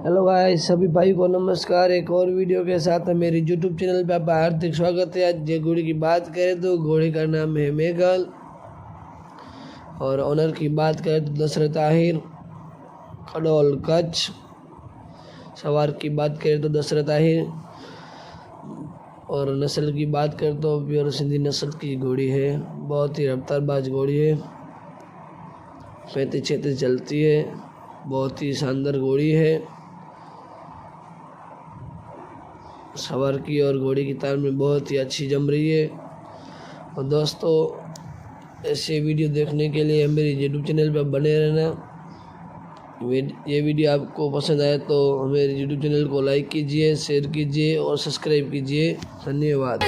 Hello guys, सभी भाई को नमस्कार। एक और वीडियो के साथ मेरे यूट्यूब चैनल पे आपका हार्दिक स्वागत है। आज ये घोड़े की बात करें तो घोड़े का नाम है मेघल और ओनर की बात करें तो दशरथ आहिर, खडोल कच्छ। सवार की बात करें तो दशरथ आहिर और नस्ल की बात करें तो प्योर सिंधी नस्ल की घोड़ी है। बहुत ही रफ्तारबाज घोड़ी है, 35-36 चलती है। बहुत ही शानदार घोड़ी है। सवार की और घोड़ी की ताल में बहुत ही अच्छी जम रही है। और दोस्तों, ऐसे वीडियो देखने के लिए मेरे यूट्यूब चैनल पर बने रहना। ये वीडियो आपको पसंद आए तो मेरे यूट्यूब चैनल को लाइक कीजिए, शेयर कीजिए और सब्सक्राइब कीजिए। धन्यवाद।